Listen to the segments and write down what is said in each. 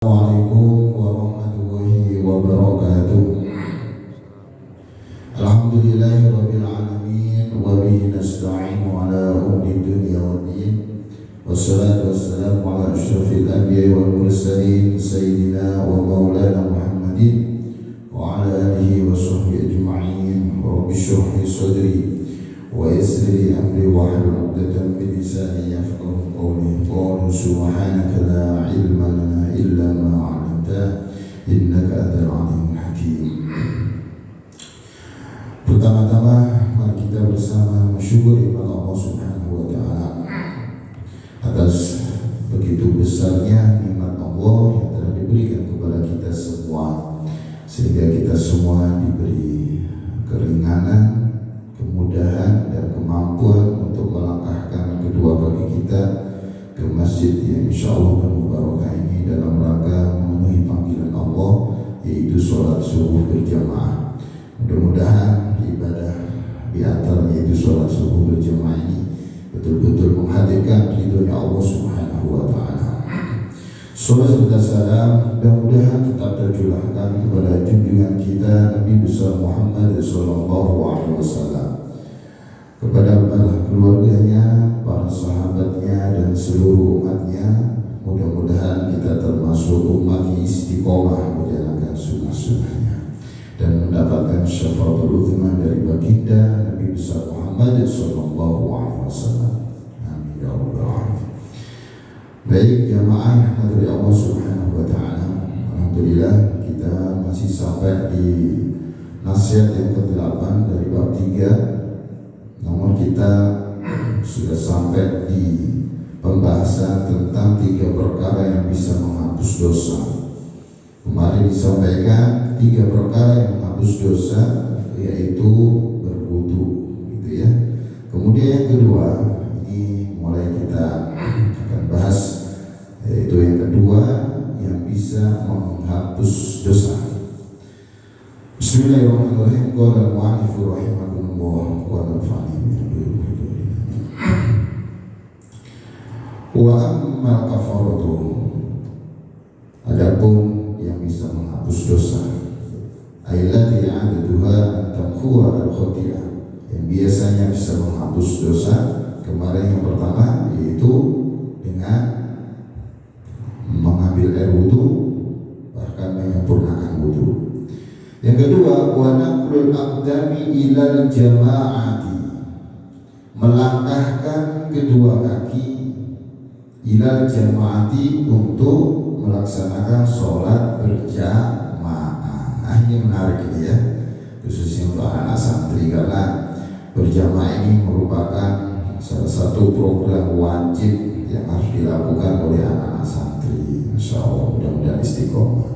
Assalamualaikum warahmatullahi wabarakatuh. Alhamdulillahirabbil alamin wa bihi nasta'inu ala umuri dunya waddin. Wassalatu wassalamu ala asyrafil anbiya'i wal mursalin sayyidina wa maulana Muhammadin wa ala alihi wa sahbihi ajma'in. Rabbi shrah li sadri wa yassir li amri wahlul 'uqdatam min lisani yafqahu qawli. Qul subhanaka la ilma lana illa ma 'allamtana innaka antal 'alimul hakim. Pertama-tama mari kita bersama bersyukur kepada Allah Subhanahu wa taala atas begitu besarnya nikmat Allah yang telah diberikan kepada kita semua, sehingga kita semua diberi keringanan, kemudahan dan kemampuan untuk melangkahkan kedua kaki kita ke masjid yang insya Allah penuh barokah ini dalam rangka memenuhi panggilan Allah, yaitu sholat subuh berjamaah. Mudah-mudahan ibadah di antaranya yaitu sholat subuh berjamaah ini betul-betul menghadirkan ridhonya Allah Subhanahu wa taala. Salawat serta salam mudah-mudahan tetap tercurahkan kepada junjungan kita Nabi besar Muhammad sallallahu alaihi wasallam, kepada para keluarganya, para sahabatnya dan seluruh umatnya. Mudah-mudahan kita termasuk umat yang istiqomah menjalankan sunnah-sunnahnya dan mendapatkan syafaatul uzma dari baginda Nabi besar Muhammad sallallahu alaihi wasallam. Amin ya rabbal alamin. Baik jamaah dari Allah Subhanahu wa taala, alhamdulillah kita masih sampai di nasihat yang ke-8 dari bab 3. Namun kita sudah sampai di pembahasan tentang 3 perkara yang bisa menghapus dosa. Kemarin disampaikan 3 perkara yang menghapus dosa, yaitu berwudu, gitu ya. Kemudian yang kedua, ini mulai kita akan bahas, yaitu yang kedua yang bisa menghapus dosa. Bismillahirrahmanirrahim. Qala al-mu'allif rahimahullah wa nafa'ani wa amma kafaratu, adapun yang bisa menghapus dosa, ailati adaduha tamhuwa al-khati'ah, yang biasanya bisa menghapus dosa. Kemarin yang pertama yaitu dengan mengambil air wudu, bahkan menyempurnakan wudu. Yang kedua, wa naqlul aqdami ilal jama'ati, melangkahkan kedua kaki ilal jama'ati untuk melaksanakan sholat berjamaah. Ini menarik ini ya, khususnya untuk anak santri, karena berjamaah ini merupakan salah satu program wajib yang harus dilakukan oleh anak-anak santri. Insya Allah mudah-mudahan istiqomah.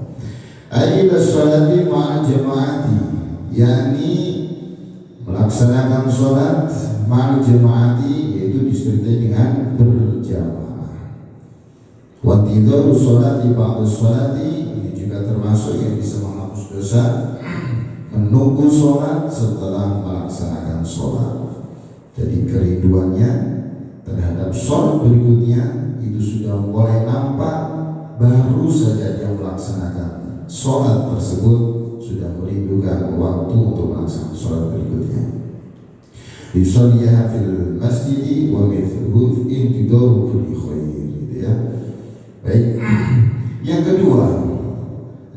Ayyuhal sholati ma'al jama'ati, yakni melaksanakan sholat ma'al jama'ati, yaitu disertai dengan berjamaah. Wa tidharu sholati ba'da sholati, ini juga termasuk yang bisa menghapus dosa, menunggu sholat setelah melaksanakan sholat. Jadi kerinduannya terhadap sholat berikutnya itu sudah mulai nampak, baru saja dia melaksanakan sholat tersebut sudah merindukan waktu untuk melaksanakan sholat berikutnya. Yusalliha fil masjidi wa mithluhu intidaru kulli khair, gitu ya. Baik. Yang kedua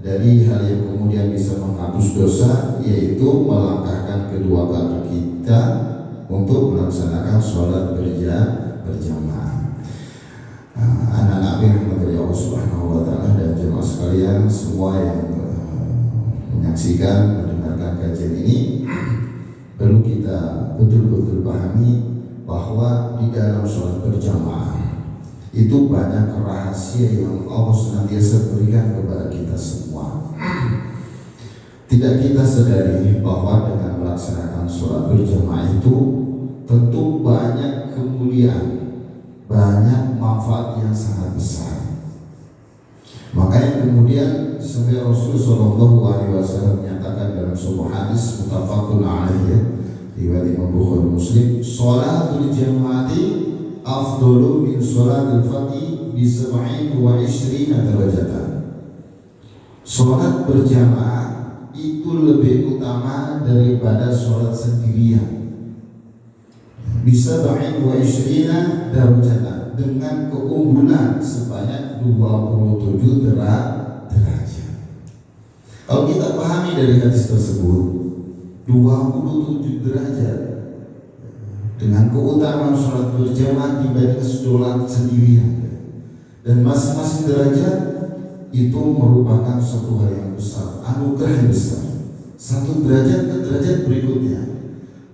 dari hal yang kemudian bisa menghapus dosa, yaitu melangkahkan kedua kaki kita untuk melaksanakan sholat berjamaah. Anak-anak yang dari Allah Subhanahu wa taala dan jemaah sekalian semua yang menyaksikan, mendengarkan kajian ini, perlu kita betul-betul pahami bahwa di dalam sholat berjamaah itu banyak rahasia yang Allah senantiasa berikan kepada kita semua. Tidak kita sadari bahwa dengan melaksanakan sholat berjamaah itu tentu banyak kemuliaan, banyak manfaat yang sangat besar. Makanya kemudian sampai Rasul sallallahu alaihi wasallam menyatakan dalam sebuah hadis muttafaqun alaihi, riwayat Imam Bukhari Muslim, sholatul jamaati afdalu min sholatil fardhi bi 27 derajatan. Sholat berjamaah itu lebih utama daripada sholat sendirian. Bisa ba'in wa isyrina darajatan, dengan keunggulan sebanyak 27 derajat. Kalau kita pahami dari hadis tersebut, 27 derajat dengan keutamaan sholat berjamaah dibanding sholat sendirian, dan masing-masing derajat itu merupakan suatu hal yang besar, anugerah yang besar. Satu derajat ke derajat berikutnya,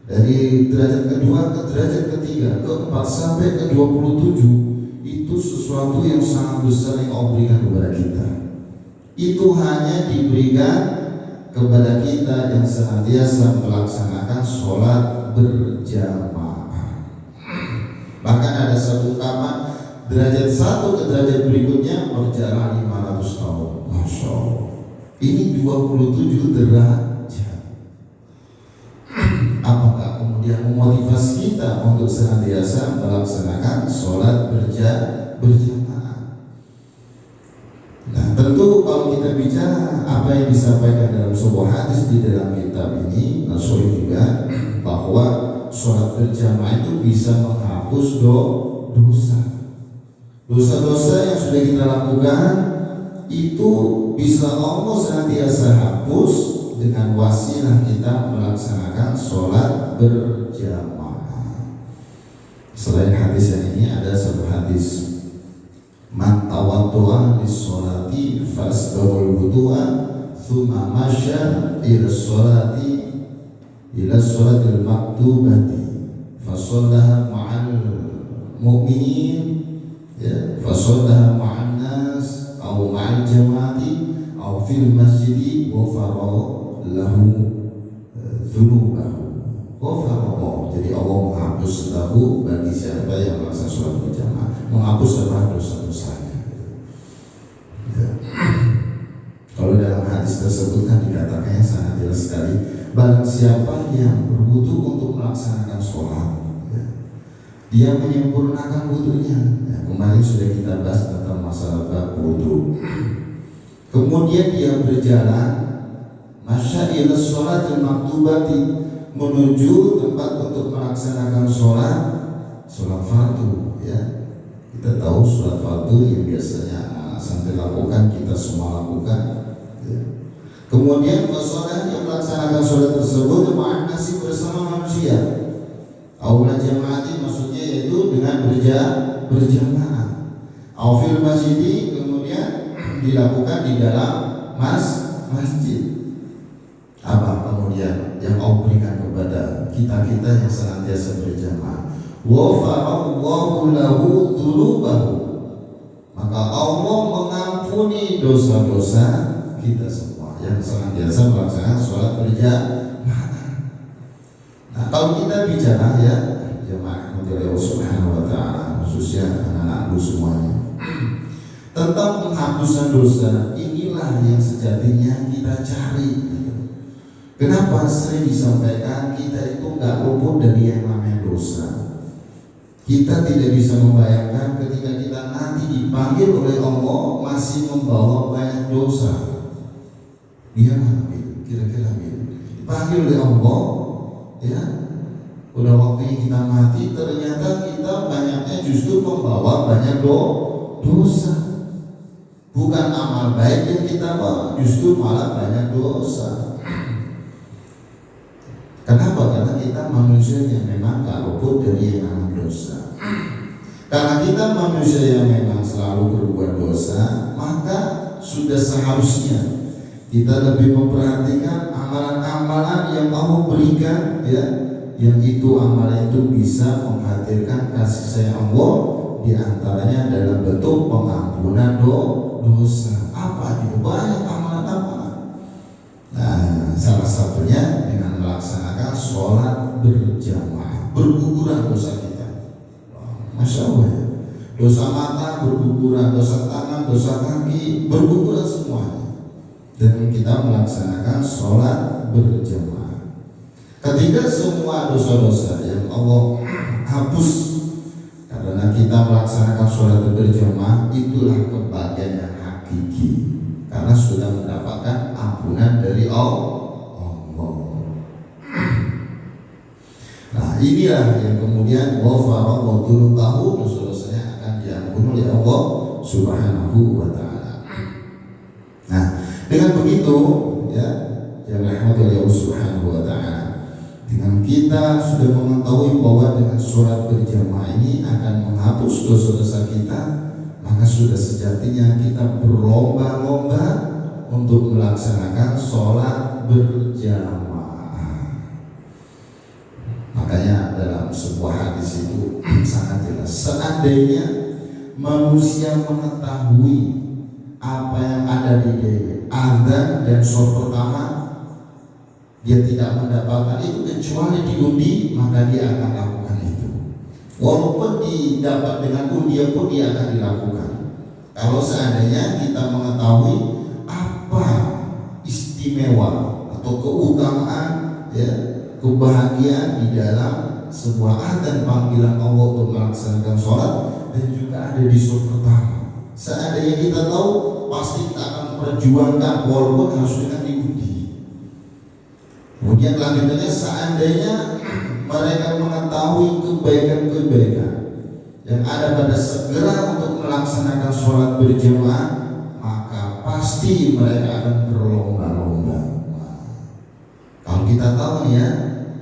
dari derajat kedua ke derajat ketiga, keempat sampai ke 27, itu sesuatu yang sangat besar yang Allah berikan kepada kita. Itu hanya diberikan kepada kita yang senantiasa melaksanakan sholat berjamaah. Bahkan ada satu ungkapan, derajat satu ke derajat berikutnya berjalan 500 tahun. Masya Allah. Ini 27 derajat. Apakah kemudian memotivasi kita untuk senantiasa melaksanakan sholat berjamaah? Nah, tentu kalau kita bicara apa yang disampaikan dalam sebuah hadis di dalam kitab ini, Nasul juga bahwa sholat berjamaah itu bisa menghapus dosa. Dosa-dosa yang sudah kita lakukan itu bisa Allah senantiasa hapus dengan wasilah kita melaksanakan sholat berjamaah. Selain hadis yang ini ada satu hadis, man tawaddu'a lis-sholati fasbahul wudu'a thumma masya ila sholatil maktubati fasallaha ma'al mu'minin, ya, fasallaha ma'an nas au ma'al jama'ati au fil masjidi ghafara lahu dzunubahu. Jadi Allah menghapus lahu bagi siapa yang melaksanakan sholat berjamaah, menghapus apa dosa-dosanya. Ya. Kalau dalam hadis tersebut kan dikatakannya sangat jelas sekali, barang siapa yang berwudu untuk melaksanakan sholat, ya, dia menyempurnakan wudunya. Ya, kemarin sudah kita bahas tentang masalah bab wudu. Kemudian dia berjalan masya ila sholatil maktubati, menuju tempat untuk melaksanakan sholat fardu. Ya, kita tahu sholat fardu yang biasanya anak santri lakukan, kita semua lakukan. Ya. Kemudian sholat yang melaksanakan sholat tersebut ma'an nasi, bersama manusia. Aula jamaati maksudnya yaitu dengan berjamaah. Aufil masjidi, kemudian dilakukan di dalam masjid. Apa kemudian yang Allah berikan kepada kita yang senantiasa berjamaah? Wa farallahu lahu dzunubahu, maka Allah mengampuni dosa-dosa kita semua yang senantiasa melaksanakan sholat berjamaah. Nah, kalau kita bicara ya jamaah Allah Subhanahu wa taala, khususnya anak-anakku semuanya, tentang penghapusan dosa, inilah yang sejatinya kita cari. Kenapa sering disampaikan kita itu nggak luput dari yang namanya dosa? Kita tidak bisa membayangkan ketika kita nanti dipanggil oleh Allah masih membawa banyak dosa. Dia mana kira-kira dipanggil oleh Allah, ya, udah waktunya kita mati, ternyata kita banyaknya justru membawa banyak dosa. Bukan amal baik yang kita bawa, justru malah banyak dosa. Kenapa? Karena kita manusia yang memang gak luput dari yang namanya dosa. Karena kita manusia yang memang selalu berbuat dosa, maka sudah seharusnya kita lebih memperhatikan amalan-amalan yang Allah berikan, ya, yang itu amalan itu bisa menghadirkan kasih sayang Allah, diantaranya dalam bentuk pengampunan dosa. Apa itu? Banyak amalan-amalan. Nah, salah satunya dengan melaksanakan sholat berjamaah, berguguran dosa kita. Masya Allah, ya. Dosa mata berguguran, dosa tangan, dosa kaki berguguran semuanya. Dan kita melaksanakan sholat berjamaah. Ketika semua dosa-dosa yang Allah hapus karena kita melaksanakan sholat berjamaah, itulah kebahagiaan yang hakiki. karena sudah mendapatkan ampunan dari Allah. Nah, inilah yang kemudian ghafara dzunubahu, dosa-dosanya akan diampuni oleh Allah Subhanahu wa taala. Nah, dengan begitu ya, yang dirahmati oleh Allah Subhanahu wa taala, dengan kita sudah mengetahui bahwa dengan sholat berjamaah ini akan menghapus dosa-dosa kita, maka sudah sejatinya kita berlomba-lomba untuk melaksanakan sholat berjamaah. Makanya dalam sebuah hadis itu sangat jelas, seandainya manusia mengetahui apa yang ada di diri azan dan sholat pertama, dia tidak mendapatkan itu kecuali diundi, maka dia akan lakukan itu. Walaupun didapat dengan undian pun dia akan dilakukan. Kalau seandainya kita mengetahui apa istimewa atau keutamaan, ya, kebahagiaan di dalam sebuah azan panggilan Allah untuk melaksanakan sholat dan juga ada di sholat pertama. Seandainya kita tahu, pasti kita akan perjuangkan walaupun harus dengan diundi. Kemudian lanjutnya, seandainya mereka mengetahui kebaikan-kebaikan yang ada pada segera untuk melaksanakan sholat berjamaah, maka pasti mereka akan berlomba-lomba. Kalau kita tahu nih ya,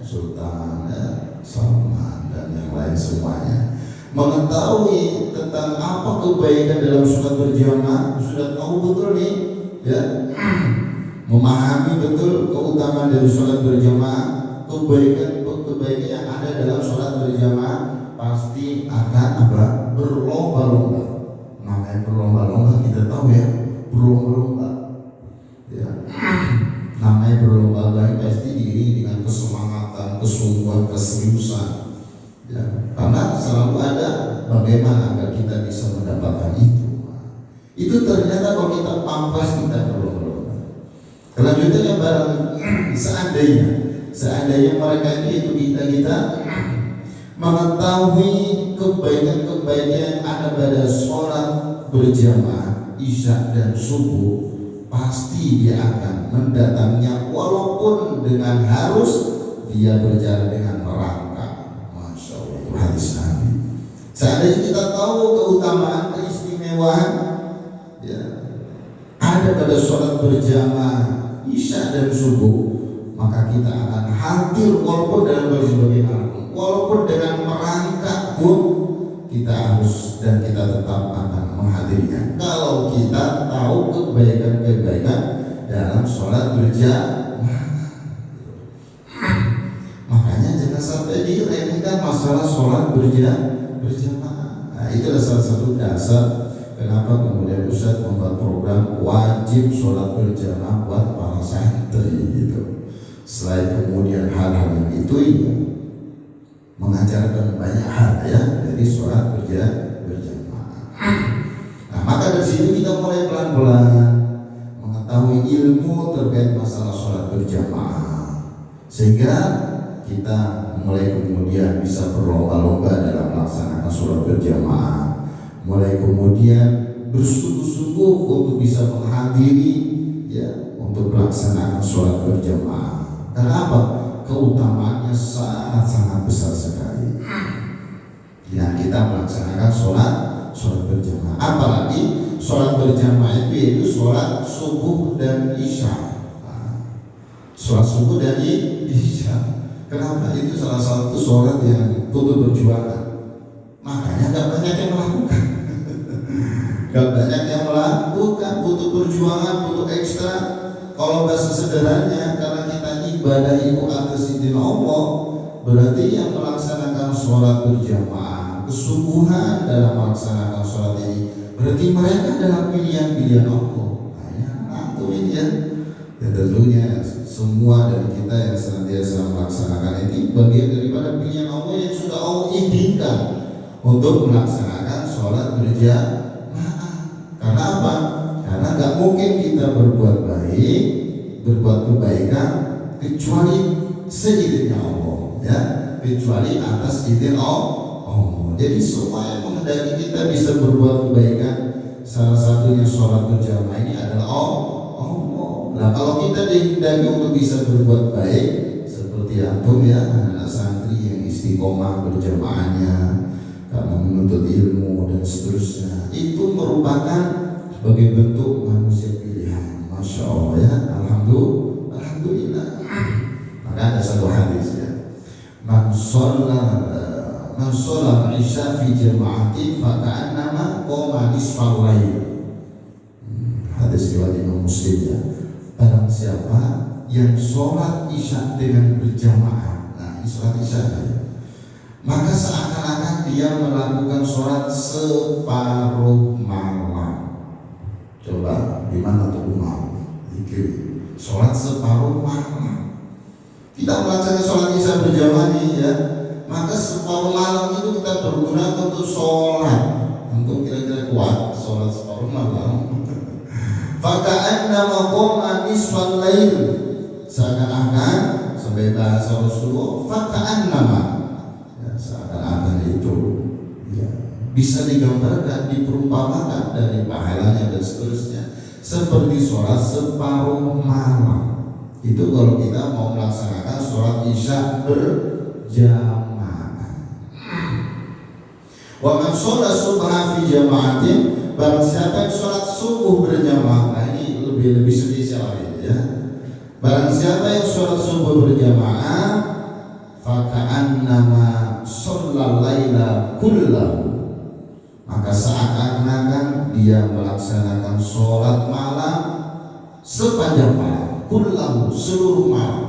Sultan, ya, Salman dan yang lain semuanya mengetahui tentang apa kebaikan dalam sholat berjamaah, sudah tahu betul nih, ya, memahami betul keutamaan dari sholat berjamaah, kebaikan yang ada dalam sholat berjamaah, pasti akan apa? Berlomba-lomba. Namanya berlomba-lomba, kita tahu ya, berlomba-lomba. Ya. Namanya berlomba-lomba pasti diiringi dengan kesemangatan, kesungguhan, keseriusan. Ya. Karena selalu ada bagaimana agar kita bisa mendapatkan itu. Itu ternyata kalau kita pampas, kita berlomba-lomba. Kelanjutannya barang seandainya mereka itu kita mengetahui kebaikan-kebaikan yang ada pada sholat berjamaah isya dan subuh, pasti dia akan mendatanginya walaupun dengan harus dia berjalan dengan merangkak. Masya Allah, itu hadis Nabi. Seandainya kita tahu keutamaan, keistimewaan, ya, ada pada sholat berjamaah isya dan subuh, maka kita akan hadir walaupun dalam kondisi bagaimanapun, walaupun dengan merangkak pun kita harus dan kita tetap akan menghadirinya. Kalau kita tahu kebaikan-kebaikan dalam sholat berjamaah, makanya jangan sampai diremehkan masalah sholat berjamaah. Nah, itu adalah salah satu dasar kenapa kemudian Ustaz membuat program wajib sholat berjamaah buat para santri gitu. Selain kemudian hal-hal yang itu ya, mengajarkan banyak hal ya dari sholat berjamaah. Nah, maka dari sini kita mulai pelan-pelan mengetahui ilmu terkait masalah sholat berjamaah, sehingga kita mulai kemudian bisa berlomba-lomba dalam melaksanakan sholat berjamaah, mulai kemudian bersungguh-sungguh untuk bisa menghadiri, ya, untuk melaksanakan sholat berjamaah. Kenapa? Keutamaannya sangat-sangat besar sekali. Ya, kita melaksanakan sholat berjamaah. Apalagi sholat berjamaah itu yaitu sholat subuh dan isya. Sholat subuh dan isya. Kenapa? Itu salah satu sholat yang butuh perjuangan. Makanya gak banyak yang melakukan. Gak banyak yang melakukan, butuh perjuangan, butuh ekstra. Kalau bahasa sederhananya, karena kita ibadah itu atas izin Allah, berarti yang melaksanakan sholat berjamaah, kesungguhan dalam melaksanakan sholat ini, berarti mereka adalah pilihan-pilihan Allah. Nah, itu ya. Ya tentunya semua dari kita yang senantiasa melaksanakan ini bagian daripada pilihan Allah yang sudah Allah izinkan untuk melaksanakan sholat berjamaah. Karena apa? Karena gak mungkin kita berbuat baik, berbuat kebaikan kecuali seizinnya Allah, ya, kecuali atas izin Allah. Jadi semua yang menghendaki kita bisa berbuat kebaikan, salah satunya sholat berjamaah ini adalah Allah. Nah kalau kita dihindari untuk bisa berbuat baik seperti antum ya, anak-anak santri yang istiqomah berjamaahnya karena menuntut ilmu dan seterusnya, itu merupakan sebagai bentuk manusia pilihan. Masya Allah ya, alhamdulillah. Maka ada satu hadis ya, man sholat isya fi jama'atin faka'annama qoma nisfal lail. Hadis riwayat Imam Muslim ya. Barang siapa yang sholat isya dengan berjamaah, nah sholat isya ya, maka seakan-akan dia melakukan sholat separuh malam. Coba gimana tuh umar? Sholat separuh malam. Kita melaksanakan sholat isya berjamaah nih ya, maka separuh malam itu kita berguna untuk sholat, untuk kira-kira kuat sholat separuh malam. Faka'annama qoma nisfal lail, seakan-akan sampai bahasa Rasulullah, faka'annama ya, seakan-akan itu ya, bisa digambarkan, diperumpamakan dari pahalanya dan seterusnya seperti sholat separuh malam. Itu kalau kita mau melaksanakan sholat isya berjamaah. Wa man sholat subha fi jama'atin, barang siapa yang sholat subuh berjamaah. Nah ini lebih spesial ya. Barang siapa yang sholat subuh berjamaah, faka'annama shollal laila kullahu, maka seakan-akan dia melaksanakan sholat malam sepanjang malam, kullahu, seluruh malam,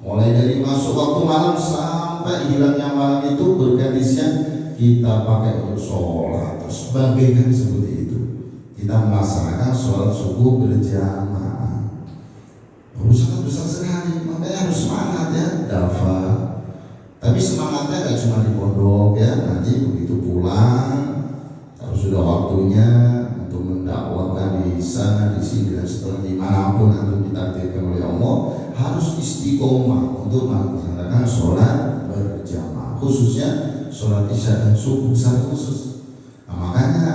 mulai dari masuk waktu malam sampai hilangnya malam itu berganti siang kita pakai untuk sholat. Terus bagaikan seperti itu kita melaksanakan sholat subuh berjamaah. Sangat besar sekali, makanya harus semangat ya, dafa. Tapi semangatnya gak cuma di pondok ya, nanti begitu pulang kalau sudah waktunya untuk mendakwakan di sana, di sini dan setelah dimanapun antum ditakdirkan oleh Allah, harus istiqomah untuk melaksanakan sholat berjamaah, khususnya sholat isya dan subuh secara khusus. Nah, makanya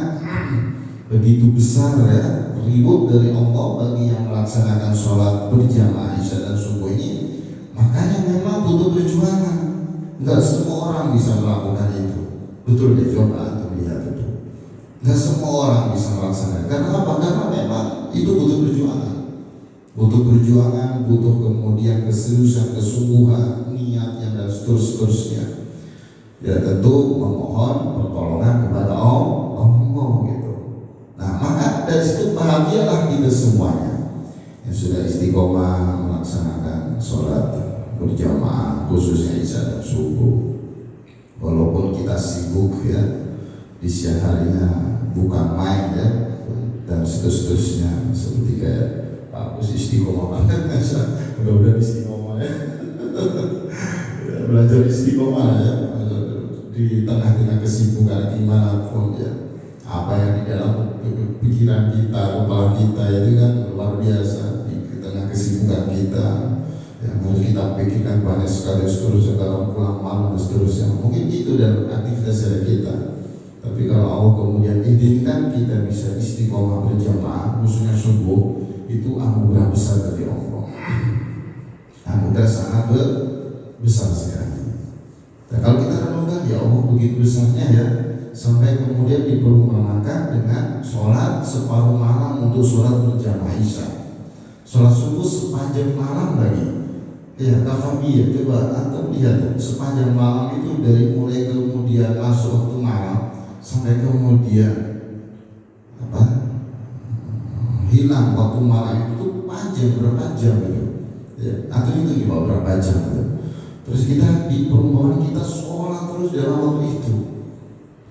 begitu besar ya reward dari Allah bagi yang melaksanakan sholat berjamaah isya dan subuh ini. Makanya memang butuh perjuangan. Enggak semua orang bisa melakukan itu. Betul deh, coba antum lihat itu. Enggak semua orang bisa melaksanakan. Karena apa? Karena memang itu butuh perjuangan. Butuh perjuangan, butuh kemudian keseriusan, kesungguhan, niat yang dan seterusnya. Ya tentu memohon pertolongan kepada Allah gitu. Nah maka dari situ bahagialah kita semuanya yang sudah istiqomah melaksanakan sholat berjamaah khususnya isya dan subuh. Walaupun kita sibuk ya di siang harinya bukan main ya dan seterusnya, seperti kayak Pak Gus istiqomah banget mudah-mudahan istiqomah ya. Belajar istiqomah ya di tengah-tengah kesibukan dimanapun ya. Apa yang di dalam pikiran kita, kepala kita itu kan luar biasa di tengah kesibukan kita yang harus kita pikirkan banyak sekali seterusnya dalam pulang malam dan seterusnya. Mungkin itu dalam aktivitas kita. Tapi kalau Allah kemudian izinkan kita bisa istiqomah berjamaah khususnya subuh, itu anugerah besar dari Allah. Anugerah sangat besar sekali. Dan kalau kita renungkan ya Allah begitu besarnya ya, sampai kemudian diperumpamakan dengan sholat separuh malam untuk sholat berjamaah isya, sholat subuh sepanjang malam lagi. Ya kafamiyah, coba antum lihat sepanjang malam itu dari mulai kemudian masuk waktu malam sampai kemudian hilang waktu malam itu panjang berapa jam itu? Ya, antum itu gimana berapa jam itu? Terus kita di perumpamaan kita sholat terus dalam waktu itu.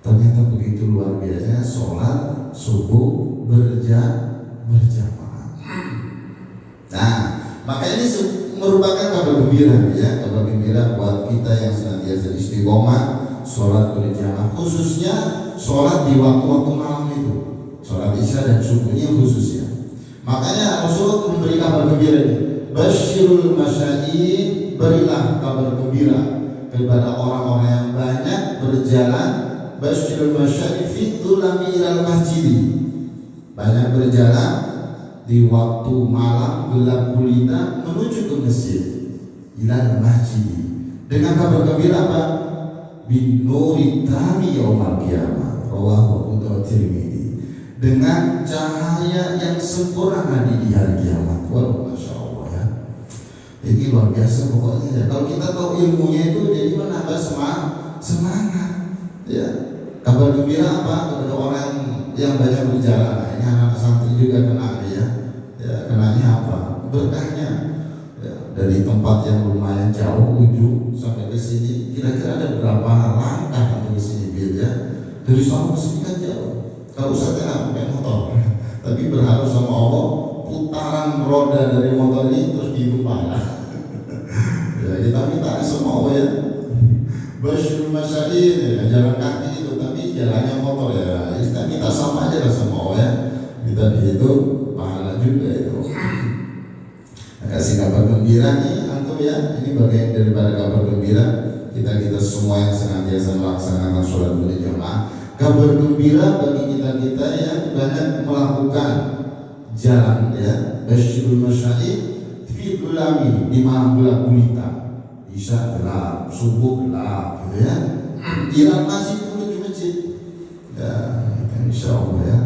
Ternyata begitu luar biasanya sholat subuh berjamaah. Nah, maka ini merupakan kabar gembira ya, kabar gembira buat kita yang senantiasa istiqomah sholat berjamaah, khususnya sholat di waktu-waktu malam itu, sholat isya dan subuhnya khususnya. Makanya Rasulullah memberi kabar gembira ini, basyirul masyai'in, berilah kabar gembira kepada orang-orang yang banyak berjalan, basyirul masyai'in fi dhulami ilal masjid, banyak berjalan di waktu malam gelap gulita menuju ke masjid, ilal masjid, dengan kabar gembira apa? Bin nuri tami yaumal qiyamah, rawahu Abu Dawud Tirmidzi, dengan cahaya yang sempurna di hari kiamat. Wah, masya Allah ya. Jadi luar biasa pokoknya ya. Kalau kita tahu ilmunya itu jadi menambah semangat ya. Kabar gembira apa kepada orang yang banyak berjalan. Nah, ini anak santri juga kena ya. Ya, kenanya apa? Berkahnya ya, dari tempat yang lumayan jauh ujung sampai ke sini kira-kira ada berapa langkah untuk ke sini ya? Dari sana ke sini kan jauh. Kalau saya nggak pakai motor, tapi berharap sama Allah putaran roda dari motor ini terus dihitung ya, kita minta sama Allah ya. Basyul masyair ya, jalan kaki itu, tapi jalannya motor ya. Kita minta sama aja lah sama Allah ya. Kita dihitung pahala juga itu. Kasih kabar gembira nih antum ya. Ini bagian daripada kabar gembira kita semua yang senantiasa melaksanakan sholat berjamaah. Kabar gembira bagi kita yang banyak melakukan jalan ya. Basyirul masyair fi dhulami, di malam gelap gulita, isya gelap, subuh gelap gitu ya. Ilal masjid, menuju masjid ya, insya Allah ya.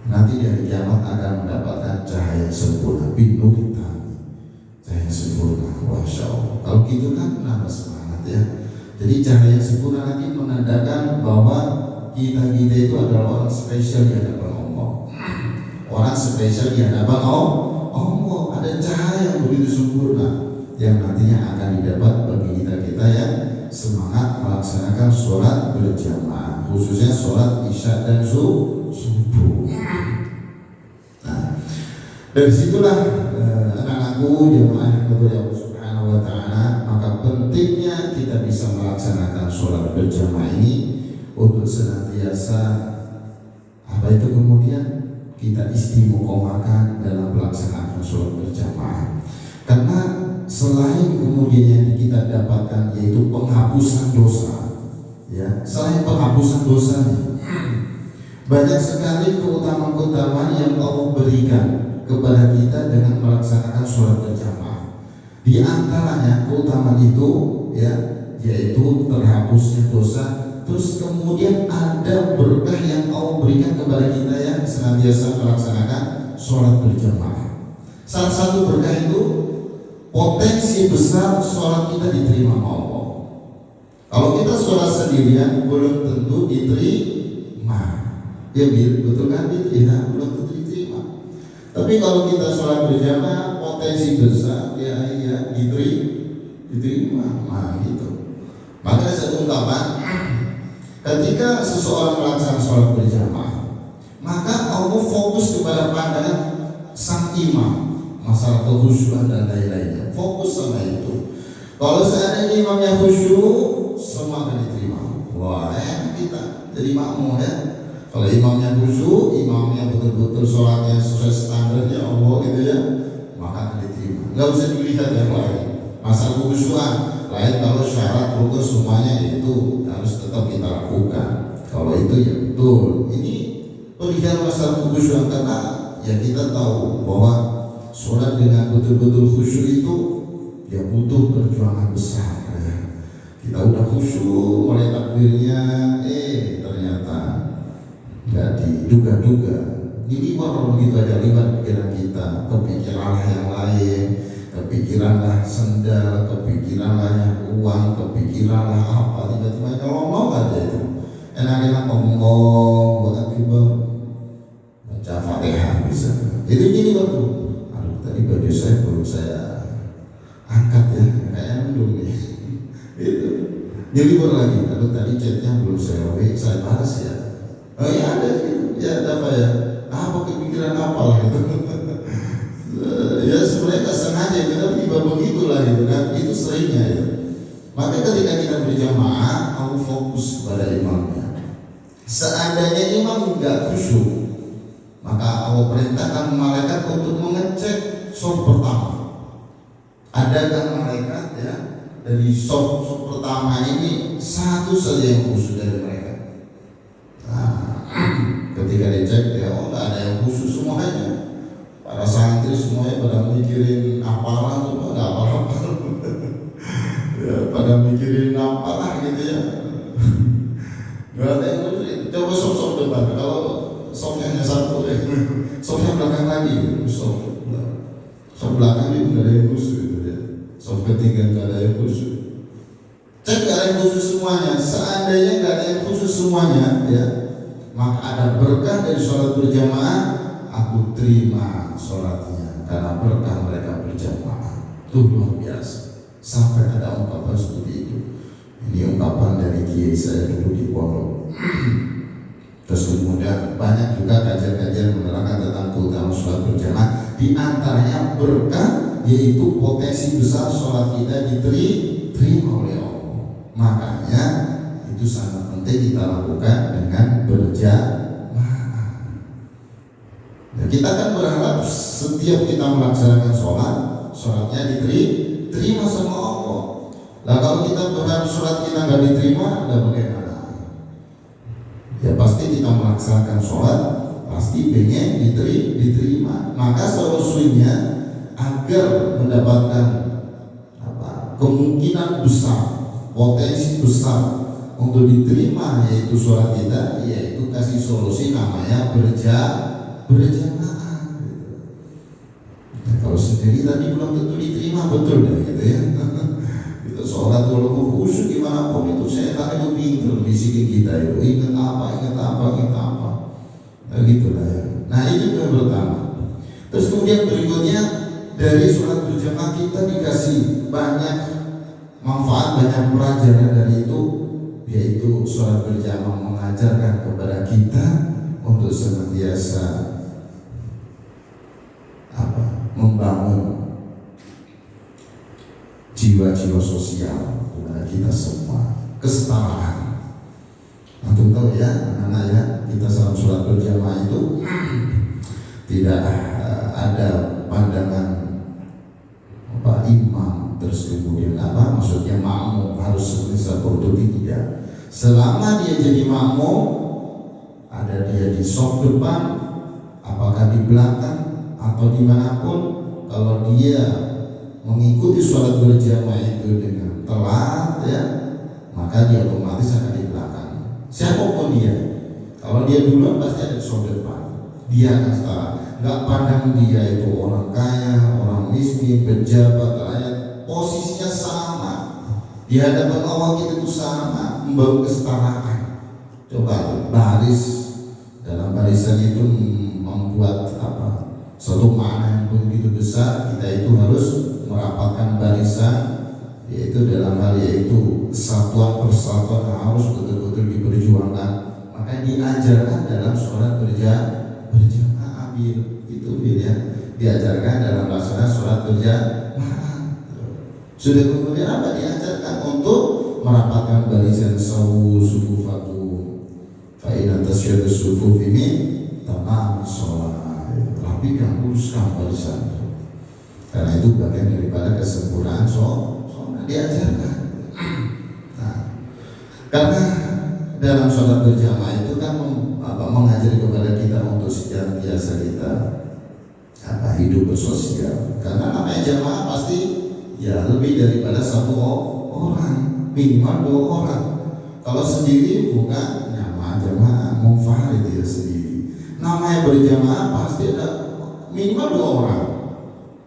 Nanti di hari kiamat akan mendapatkan cahaya sempurna, bin nuri tami, cahaya sempurna. Masya Allah. Kalau gitu kan menambah semangat ya. Jadi cahaya sempurna nanti menandakan bahwa kita itu adalah orang spesial di hadapan Allah. Orang spesial di hadapan Allah. Ada cahaya yang begitu sempurna yang nantinya akan didapat bagi kita yang semangat melaksanakan sholat berjamaah, khususnya sholat isya dan subuh. Nah, dari situlah anak-anakku jemaah yang kepada Allah Subhanahu wa Ta'ala, maka pentingnya kita bisa melaksanakan sholat berjamaah ini untuk senantiasa apa itu kemudian kita istiqomahkan dalam pelaksanaan sholat berjamaah. Karena selain kemudian yang kita dapatkan yaitu penghapusan dosa, ya, selain penghapusan dosa banyak sekali keutamaan-keutamaan yang Allah berikan kepada kita dengan melaksanakan sholat berjamaah. Di antaranya keutamaan itu ya, yaitu terhapusnya dosa. Terus kemudian ada berkah yang Allah berikan kepada kita yang senantiasa melaksanakan sholat berjamaah. Salah satu berkah itu potensi besar sholat kita diterima Allah. Kalau kita sholat sendirian belum tentu diterima, ya betul kan? Belum tentu diterima. Tapi kalau kita sholat berjamaah potensi besar ya diterima, gitu. Maka satu ungkapan, ketika seseorang melaksanakan sholat berjamaah, maka Allah fokus kepada pandangan sang imam, masalah kekhusyuan dan lain-lainnya. Fokus sama itu. Kalau seandainya imamnya khusyuk, semua akan diterima. Wah, kita jadi makmum ya. Kalau imamnya khusyuk, imamnya betul-betul sholatnya sesuai standarnya Allah gitu ya, maka akan diterima. Nggak usah dilihat yang lain. Masalah kekhusyuan lain, kalau syarat rukun semuanya itu harus tetap kita lakukan. Kalau itu ya betul. Ini perihal masalah kekhusyuan karena ya kita tahu bahwa sholat dengan betul-betul khusyuk itu ya butuh perjuangan besar ya. Kita udah khusyuk mulai takbirnya, ternyata nggak diduga-duga. Ini kalau begitu aja libat pikiran kita, kepikiranlah yang lain, kepikiranlah sendal, kepikiranlah uang, kepikiranlah apa, tiba-tiba ngomong aja itu. Enak-enak ngomong, buat akibat baca Fatihah bisa. Jadi gini waktu tadi baju saya belum saya angkat ya, kayaknya mendung nih. Itu nyelibur lagi. Lalu tadi chatnya belum saya balas ya. Oh ya ada gitu, ya ada apa ya? Apa kepikiran apalah itu. Ya sebenarnya nggak sengaja, kita tiba begitulah gitu kan. Itu seringnya ya. Maka ketika kita berjamaah, aku fokus kepada imamnya. Seandainya imam nggak khusyuk, maka Allah perintahkan malaikat untuk mengecek shaf pertama. Adakah malaikat ya dari shaf pertama ini satu saja yang khusyuk dari mereka. Nah, ketika ketika dicek ya, oh nggak ada yang khusus semuanya. Para santri semuanya pada mikirin apalah tuh, nggak apa-apa. Ya, pada mikirin apalah gitu ya. Nggak ada yang khusus. Coba sok depan. Kalau soknya hanya satu, soknya belakang lagi, sok belakang itu nggak ada yang khusus gitu ya. Sok ketiga nggak ada yang khusus. Cek nggak ada yang khusus semuanya. Seandainya nggak ada yang khusus semuanya, ya, maka ada berkah dari sholat berjamaah. Aku terima sholatnya karena berkah mereka berjamaah. Itu luar biasa. Sampai ada ungkapan seperti itu. Ini ungkapan dari kiai saya dulu di pondok. Terus kemudian banyak juga kajian-kajian menerangkan tentang keutamaan sholat berjamaah. Di antaranya berkah, yaitu potensi besar sholat kita diterima oleh Allah. Makanya itu sangat penting kita lakukan dengan berjamaah. Nah, kita kan berharap setiap kita melaksanakan sholatnya diterima sama Allah. Nah, kalau kita berharap sholat kita nggak diterima, ada bagaimana? Ya pasti kita melaksanakan sholat, pasti pengen diterima. Maka solusinya agar mendapatkan kemungkinan besar, potensi besar untuk diterima yaitu sholat kita, yaitu kasih solusi namanya berjamaah. Nah, kalau sendiri tadi belum tentu diterima, betul deh gitu ya. Kita sholat walaupun khusyuk gimana pun itu setan itu pintar bisikin kita itu ingat apa. Nah, gitulah ya. Nah itu yang pertama. Terus kemudian berikutnya dari sholat berjamaah kita dikasih banyak manfaat, banyak pelajaran dari itu, yaitu sholat berjamaah mengajarkan kepada kita untuk senantiasa membangun jiwa-jiwa sosial kepada kita semua, kesetaraan. Antum tahu ya, anak-anak ya, kita saat sholat berjamaah itu tidak ada pandangan imam terus kemudian maksudnya makmum harus seperti itu tidak. Selama dia jadi makmum, ada dia di saf depan, apakah di belakang atau dimanapun, kalau dia mengikuti sholat berjamaah itu dengan telat ya, maka dia otomatis akan di belakang. Siapapun dia, kalau dia duluan pasti ada di saf depan, dia akan setara. Nggak pandang dia itu orang kaya, orang miskin, pejabat, rakyat, posisinya sama di hadapan Allah. Kita itu sama, membawa kesetaraan. Coba baris, dalam barisan itu membuat suatu makna yang begitu besar. Kita itu harus merapatkan barisan, yaitu dalam hal yaitu kesatuan persatuan harus betul-betul diperjuangkan. Maka diajarkan dalam sholat berjamaah itu ya, diajarkan dalam laksana sholat berjamaah. Sudah kemudian apa diajarkan untuk merapatkan barisan sufufatu fa in tasyaddu sufuf ini tamam sholat. Rapikan, luruskan barisan. Karena itu bagian daripada kesempurnaan sholat diajarkan. Nah, karena dalam sholat berjamaah itu kan mengajari kepada kita untuk senantiasa kita hidup bersosial. Karena namanya jamaah pasti ya lebih daripada satu orang, minimal 2 orang. Kalau sendiri bukan jamaah munfarid dia sendiri. Namanya berjamaah pasti ada minimal 2 orang.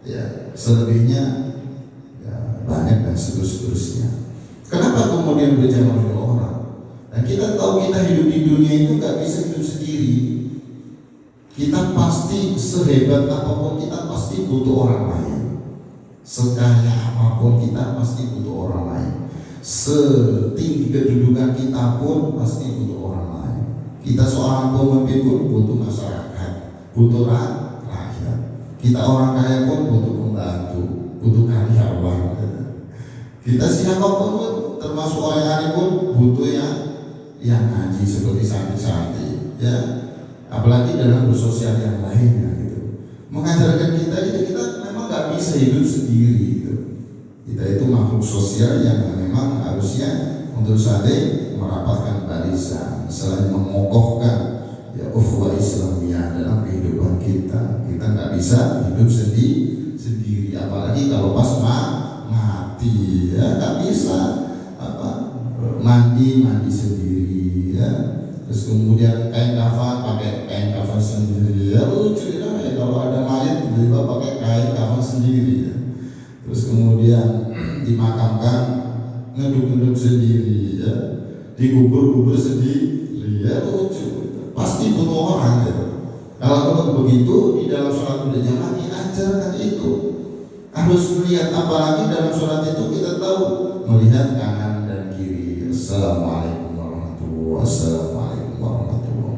Ya, selebihnya ya, banyak dan seterusnya. Kenapa kemudian berjamaah 2 orang? Dan kita tahu kita hidup di dunia itu nggak bisa hidup sendiri. Kita pasti sehebat apapun kita pasti butuh orang lain. Sekaya apapun kita pasti butuh orang lain. Setinggi kedudukan kita pun pasti butuh orang lain. Kita seorang pemimpin pun butuh masyarakat, butuh rakyat. Kita orang kaya pun butuh pembantu, butuh karyawan. Kita siapapun pun, termasuk orang yang pun butuh yang ngaji seperti santri-santri, ya. Apalagi dalam bersosial yang lainnya gitu. Mengajarkan kita itu kita memang nggak bisa hidup sendiri gitu. Kita itu makhluk sosial yang memang harusnya untuk saling merapatkan barisan, selain mengokohkan ya ukhuwah Islamiyah dalam kehidupan kita. Kita nggak bisa hidup sendiri, apalagi kalau pas mati ya, nggak bisa mandi sendiri ya. Terus kemudian kain kafan, pakai kain kafan sendiri ya, lucu ya kalau ada mayat tiba-tiba pakai kain kafan sendiri ya. Terus kemudian dimakamkan ngeduk-ngeduk sendiri ya, dikubur sendiri ya, lucu. Pasti butuh orang ya. Kalau begitu di dalam sholat berjamaah diajarkan itu harus melihat, apalagi dalam sholat itu kita tahu melihat kanan dan kiri. Assalamualaikum warahmatullahi wabarakatuh.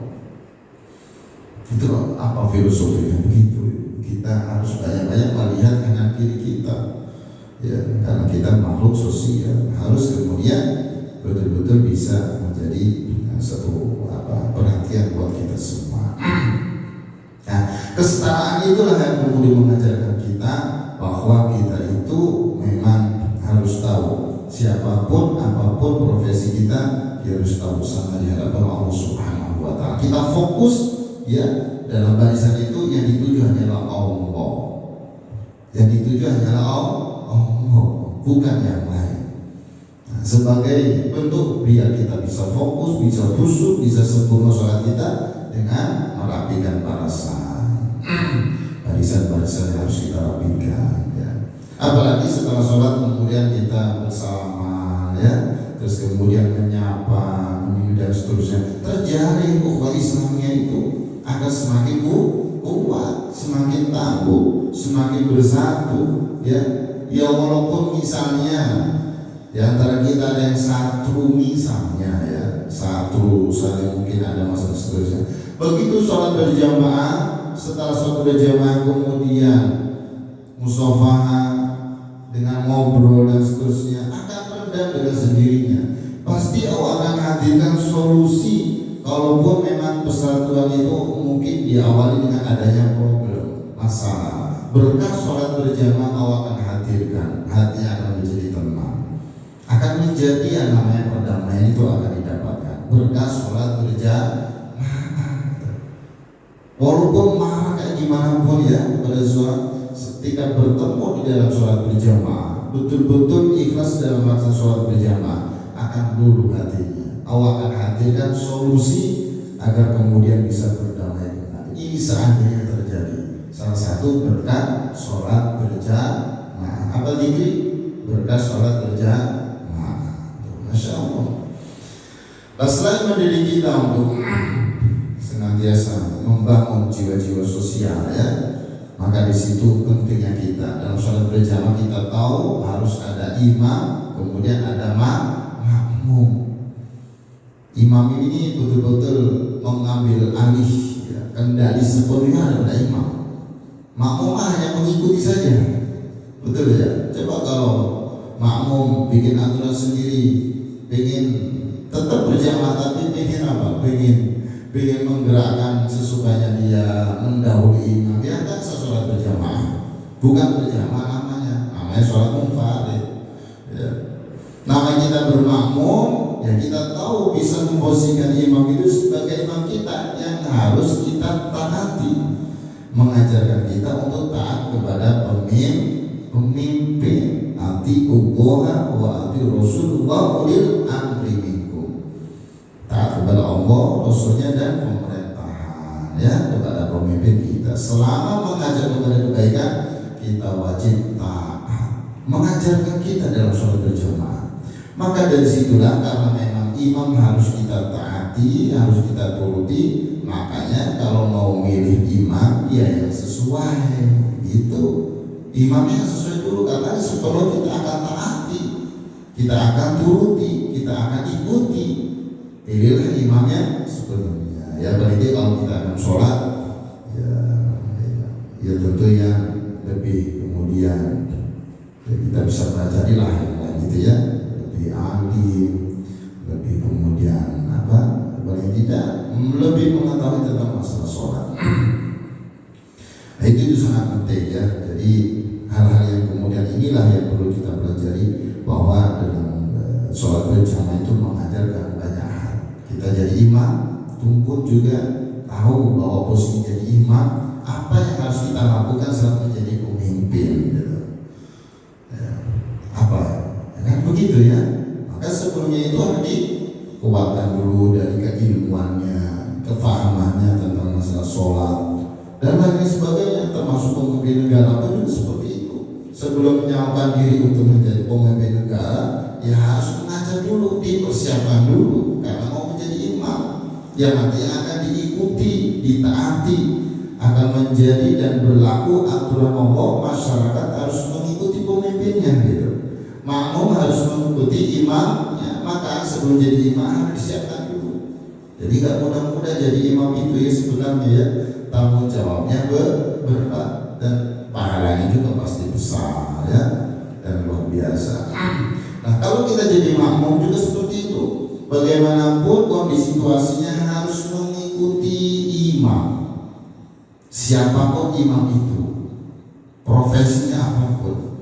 Itu apa filosofinya begitu? Kita harus banyak-banyak melihat kanan kiri kita ya, karena kita makhluk sosial, harus kemudian betul-betul bisa menjadi satu perhatian buat kita semua. Nah, kesetaraan itulah yang kemudian mengajarkan kita bahwa kita itu memang harus tahu siapapun apapun profesi kita, dia harus tahu sama di hadapan Allah Subhanahu wa Ta'ala. Kita fokus ya dalam barisan itu, yang dituju hanyalah Allah. Yang dituju hanyalah Allah, bukan yang lain. Sebagai bentuk biar kita bisa fokus, bisa khusyuk, bisa sempurna sholat kita dengan merapikan barisan yang harus kita rapikan ya. Apalagi setelah sholat kemudian kita bersalaman ya, terus kemudian menyapa, meminum dan seterusnya. Terjalin ukhuwah Islamnya itu akan semakin kuat, semakin tangguh, semakin bersatu ya. Ya walaupun misalnya di antara kita ada yang satu misalnya ya, satu saling mungkin ada masalah seterusnya. Begitu sholat berjamaah, setelah sholat berjamaah kemudian musafahah dengan ngobrol dan seterusnya akan redam dengan sendirinya. Pasti Allah akan hadirkan solusi. Kalaupun memang persatuan itu mungkin diawali dengan adanya problem, masalah, berkah sholat berjamaah Allah akan hadirkan, hati akan menjadi tenang, akan menjadi yang namanya perdamaian itu akan didapatkan berkah sholat berjamaah. Walaupun marah kayak gimana pun ya pada sholat, ketika bertemu di dalam sholat berjamaah, betul-betul ikhlas dalam melaksanakan sholat berjamaah, akan luluh hatinya. Allah akan hadirkan solusi agar kemudian bisa berdamai kembali. Ini seandainya terjadi. Salah satu berkah sholat berjamaah. Apa dikri? Berkah sholat berjamaah. Masya Allah. Selain mendidik kita untuk senantiasa membangun jiwa-jiwa sosial ya, maka di situ pentingnya kita dalam sholat berjamaah. Kita tahu harus ada imam, kemudian ada makmum. Imam ini betul-betul mengambil alih ya, kendali sepenuhnya daripada imam. Makmum hanya mengikuti saja, betul ya. Coba kalau makmum bikin aturan sendiri, pengen tetap berjamaah tapi pengen apa? Pengen menggerakkan sesukanya dia, mendahului imam, dia kan sholat berjamaah, bukan berjamaah namanya sholat munfarid ya. Nama kita bermakmum ya, kita tahu bisa memposisikan imam itu sebagai imam kita yang harus kita taati, mengajarkan kita untuk taat kepada pemimpin, ati Allah wa ati Rasulullah ulil amri minkum, taat kepada Allah, Rasulnya dan pemerintahan ya, kepada pemimpin kita. Selama mengajar kepada kebaikan, kita wajib taat, mengajarkan kita dalam sholat berjamaah. Maka dari situlah, karena memang imam harus kita taati, harus kita turuti, makanya kalau mau milih imam ya yang sesuai gitu. Imamnya yang sesuai dulu, karena setelah kita akan taati, kita akan turuti, kita akan ikuti. Pilihlah imamnya sepenuhnya ya. Berarti kalau kita akan sholat ya tentu yang lebih kemudian ya, kita bisa pelajari lah gitu ya, lebih alim, lebih kemudian paling tidak lebih mengetahui tentang masalah sholat. Nah, itu sangat penting ya. Jadi hal-hal yang kemudian inilah yang perlu kita pelajari, bahwa dalam sholat berjamaah itu mengajarkan banyak hal. Kita jadi imam, tumpuk juga tahu bahwa posisi jadi imam, apa yang harus kita lakukan saat menjadi pemimpin gitu. Ya. Apa? Ya kan begitu ya. Maka sebelumnya itu harus dikuatkan dulu dari keilmuannya, kefahamannya tentang masalah sholat dan lain sebagainya, termasuk pemimpin negara pun juga seperti itu. Sebelum menyalurkan diri untuk menjadi pemimpin negara, ya harus mengajar dulu, dipersiapkan dulu, karena mau menjadi imam yang nanti akan diikuti, ditaati, akan menjadi dan berlaku aturan Allah. Masyarakat harus mengikuti pemimpinnya gitu. Makmum harus mengikuti imamnya. Maka sebelum jadi imam harus disiapkan dulu. Jadi gak mudah-mudah jadi imam itu ya sebenarnya ya. Tanggung jawabnya berat dan pahalanya juga pasti besar ya, dan luar biasa. Nah kalau kita jadi makmum juga seperti itu. Bagaimanapun kondisi situasinya harus mengikuti imam. Siapapun imam itu, profesinya apapun,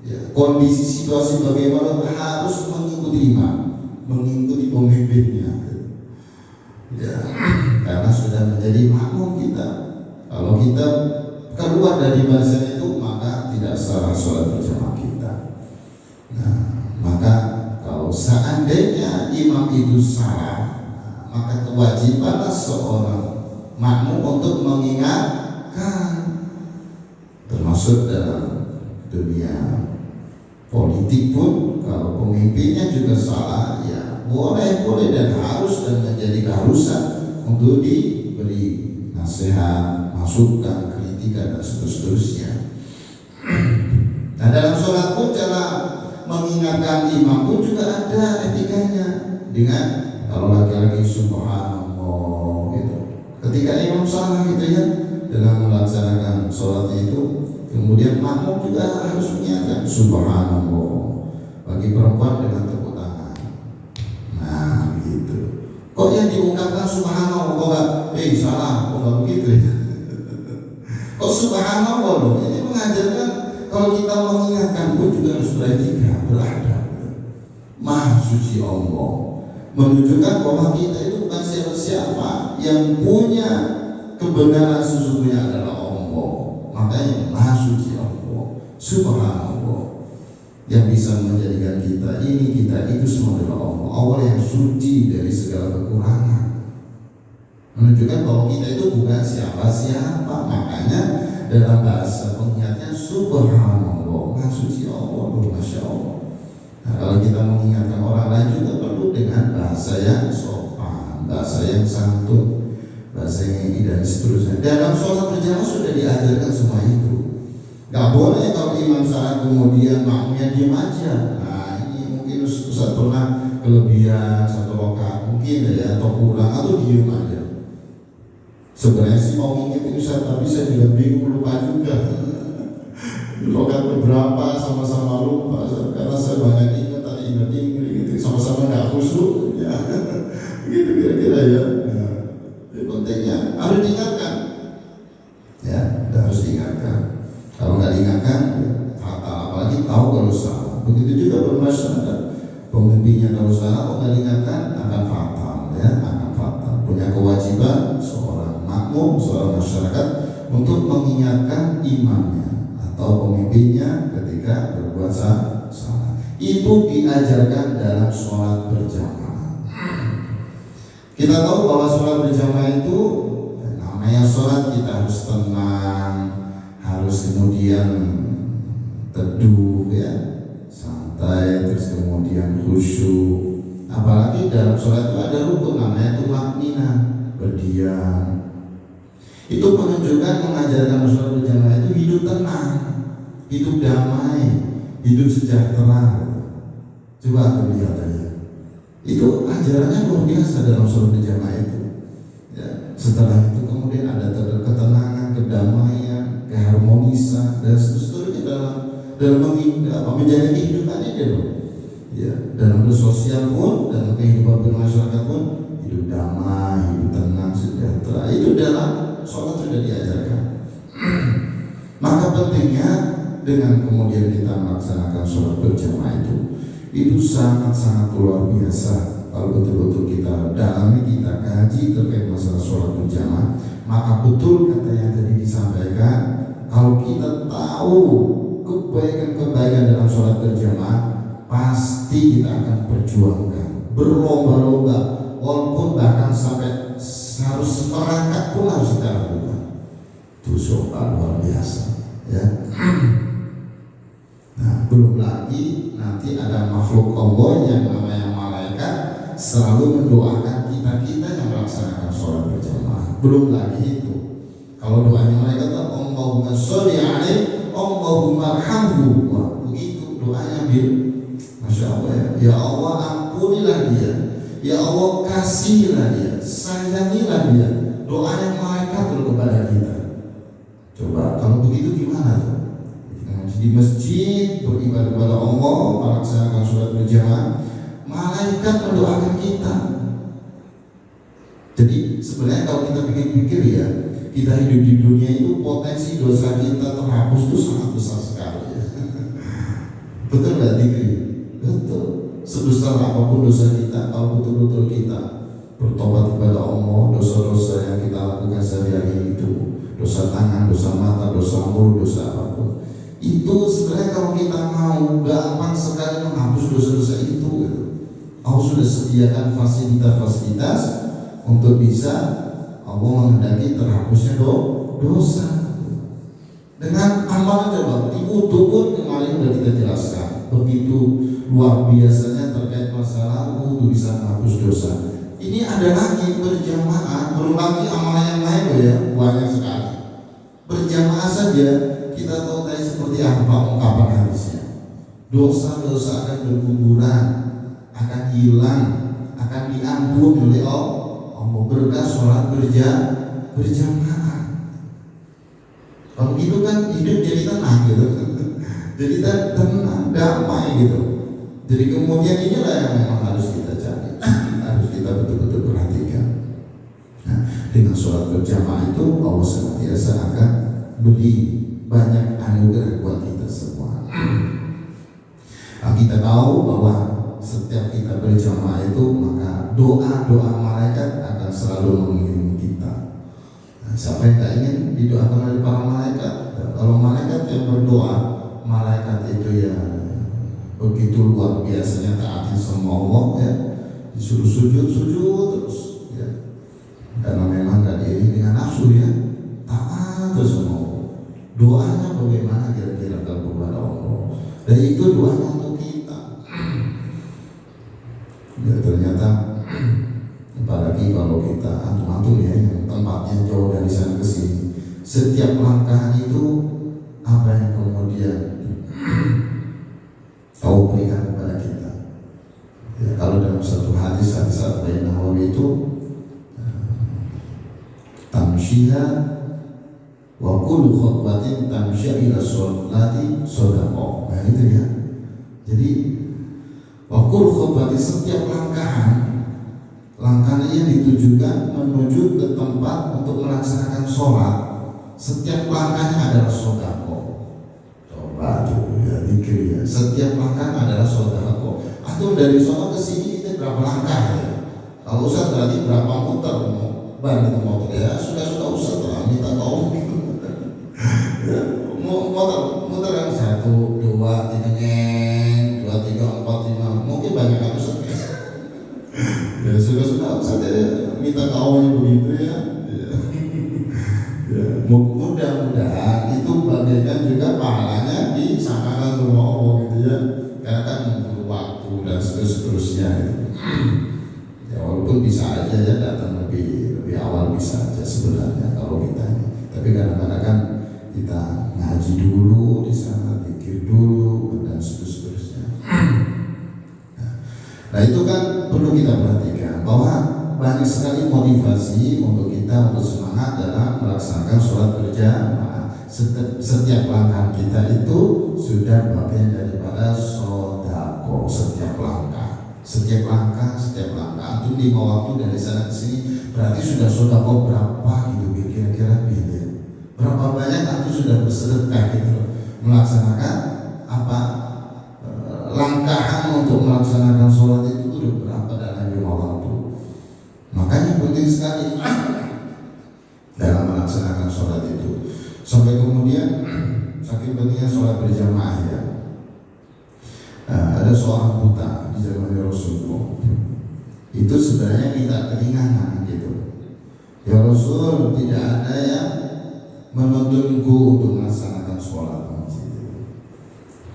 ya, kondisi situasi bagaimana harus mengikuti imam, mengikuti pemimpinnya. Ya, karena sudah menjadi makmum kita. Kalau kita keluar dari barisan itu, maka tidak sah sholat berjamaah kita. Nah, maka kalau seandainya imam itu salah, maka kewajiban seorang makmum untuk mengingatkan. Termasuk dalam dunia politik pun, kalau pemimpinnya juga salah, ya boleh dan harus dan menjadi keharusan untuk diberi nasihat, masukan, kritikan dan seterusnya. Nah dalam sholat pun cara mengingatkan imam pun juga ada etikanya. Dengan kalau laki-laki subhanallah gitu, ketika imam salah gitu ya dalam melaksanakan sholat itu, kemudian makmum juga harus mengingatkan subhanallah. Bagi perempuan dengan tepuk tangan. Nah gitu. Kok yang diungkapkan subhanallah, kok nggak salah, kok nggak begitu ya? Kok subhanallah loh? Ini mengajarkan kalau kita mengingatkan pun juga harus beretika, beradab. Maha suci Allah, menunjukkan bahwa kita itu bukan siapa-siapa, yang punya kebenaran sesungguhnya adalah Allah. Makanya Maha suci Allah, subhanallah, yang bisa menjadikan kita ini, kita itu semua adalah Allah. Allah yang suci dari segala kekurangan, menunjukkan bahwa kita itu bukan siapa-siapa. Makanya dalam bahasa pengingatnya subhanallah, Maha suci Allah, masya Allah. Nah, kalau kita mengingatkan orang lain juga perlu dengan bahasa yang sopan, bahasa yang santun, bahasa yang ini dan seterusnya. Dalam sholat berjamaah sudah diajarkan semua itu. Gak boleh kalau imam salah kemudian makmumnya diam aja. Nah ini mungkin Ustaz pernah kelebihan satu rakaat mungkin ya, atau kurang, atau diam aja. Sebenarnya sih mau ingetin Ustaz, tapi saya juga bingung, lupa juga. Rakaat beberapa sama-sama lupa, karena saya banyak ingat gitu, sama-sama nggak khusyuk ya. Gitu kira-kira ya. Jadi pentingnya harus diingatkan ya, harus diingatkan. Kalau nggak diingatkan ya fatal, apalagi tahu kalau salah. Begitu juga bermasyarakat, pemimpinnya kalau salah kok nggak diingatkan akan fatal ya, akan fatal. Punya kewajiban seorang makmum, seorang masyarakat untuk mengingatkan imamnya atau pemimpinnya ketika berbuat salah. Itu diajarkan dalam sholat berjamaah. Kita tahu bahwa sholat berjamaah itu namanya sholat, kita harus tenang, harus kemudian teduh ya, santai, terus kemudian khusyuk. Apalagi dalam sholat itu ada rukun namanya tumakninah, berdiam. Itu menunjukkan, mengajarkan sholat berjamaah itu hidup tenang, hidup damai, hidup sejahtera. Coba aku lihat aja, itu ajarannya luar biasa dalam sholat berjamaah itu ya. Setelah itu kemudian ada ketenangan, kedamaian, keharmonisan dan seterusnya dalam menjalani kehidupan ini loh ya. Dalam bersosial pun, dalam kehidupan bermasyarakat pun hidup damai, hidup tenang, sejahtera. Itu dalam sholat sudah diajarkan. Maka pentingnya dengan kemudian kita melaksanakan sholat berjamaah itu sangat-sangat luar biasa kalau betul-betul kita dalami, kita kaji terkait masalah sholat berjamaah, maka betul kata yang tadi disampaikan, kalau kita tahu kebaikan-kebaikan dalam sholat berjamaah, pasti kita akan perjuangkan berlomba-lomba, walaupun bahkan sampai harus seperangkat pun harus kita lakukan. Itu soal luar biasa, ya. Nah, belum lagi nanti ada makhluk Allah yang namanya malaikat selalu mendoakan kita yang melaksanakan sholat berjamaah. Belum lagi itu, kalau doanya malaikat Allahumma sholli alaihi Allahumma arhamhu, wah begitu doanya bil, masya Allah ya Allah ampunilah dia, ya Allah kasihilah dia, sayangilah dia. Doanya malaikat kepada kita. Coba kalau begitu gimana tuh? Di masjid beribadah kepada Allah, melaksanakan sholat berjamaah, malaikat mendoakan kita. Jadi sebenarnya kalau kita pikir-pikir ya, kita hidup di dunia itu potensi dosa kita terhapus itu sangat besar sekali ya. Betul nggak Dikri? Betul. Sebesar apapun dosa kita, kalau betul-betul kita bertobat kepada Allah, dosa-dosa yang kita lakukan sehari-hari itu, dosa tangan, dosa mata, dosa mulut, dosa apapun, itu sebenarnya kalau kita mau gampang sekali menghapus dosa-dosa itu. Allah sudah sediakan fasilitas-fasilitas untuk bisa Allah menghendaki terhapusnya dosa. Dengan amalan coba di wudhu pun kemarin sudah kita jelaskan begitu luar biasanya terkait masalah wudhu bisa menghapus dosa. Ini ada lagi berjamaah, belum lagi amalan yang lain ya, banyak sekali. Berjamaah saja kita tahu tadi seperti apa ungkapan hadisnya. Dosa-dosa akan berguguran, akan hilang, akan diampuni oleh Allah berkah sholat berjamaah. Kalau gitu kan hidup jadi tenang gitu, jadi tenang, damai gitu. Jadi kemudian inilah yang memang harus kita cari, harus kita betul-betul perhatikan. Nah, dengan sholat berjamaah itu Allah senantiasa akan beri banyak anugerah buat kita semua. Nah, kita tahu bahwa setiap kita berjamaah itu maka doa-doa malaikat akan selalu mengiringi kita. Nah, siapa yang tak ingin didoakan oleh para malaikat? Dan kalau malaikat yang berdoa, malaikat itu ya begitu luar biasanya taati sama Allah ya, disuruh sujud terus ya, karena memang gak diiringi dengan nafsu ya, taat terus sama Allah. Doanya bagaimana kira-kira kalau kepada Allah? Dan itu doanya untuk kita. Ya ternyata apalagi kalau kita antum-antum ya yang tempatnya jauh dari sana ke sini, setiap langkah itu apa yang kemudian kau berikan kepada kita. Ya, kalau dalam satu hadis Arba'in Nawawi itu tamsyiha wa kullu khutbatin tamsyiha ila sholati shadaqah. Nah itu ya. Jadi wakul khutbah, setiap langkahnya ditujukan menuju ke tempat untuk melaksanakan sholat. Setiap langkahnya adalah sodako. Coba tuh ya dikir ya. Setiap langkah adalah sodako. Atau dari sholat ke sini itu berapa langkah ya? Kalau usah berarti berapa muter ban itu motor ya? Sudah usah lah minta kau gitu. Ya, muter yang 1, 2, 3 2, 3, 4, 5 mungkin banyak harus ya sudah saja minta kawannya begitu ya. Ya, mudah-mudahan itu bagaikan juga pahalanya disamakan sama Allah gitu ya, karena kan butuh waktu dan seterusnya gitu. Ya walaupun bisa aja ya datang lebih awal bisa aja sebenarnya kalau kita ini, tapi kadang-kadang kan kita ngaji dulu di sana, pikir dulu dan seterusnya. Nah itu kan perlu kita perhatikan bahwa banyak sekali motivasi untuk kita untuk semangat dalam melaksanakan sholat berjamaah. Setiap langkah kita itu sudah bagian daripada sodako. Setiap langkah itu 5 waktu dari sana ke sini berarti sudah sodako berapa gitu kira-kira gitu. Berapa banyak aku sudah bersedekah gitu melaksanakan apa langkahan untuk melaksanakan sholat itu udah berapa dalam 5 sekali dalam melaksanakan sholat itu. Sampai kemudian saking pentingnya sholat berjamaah ya. Ada seorang buta di zaman Rasulullah. Itu sebenarnya minta keringanan gitu. Ya Rasul, tidak ada yang menuntunku untuk melaksanakan sholat.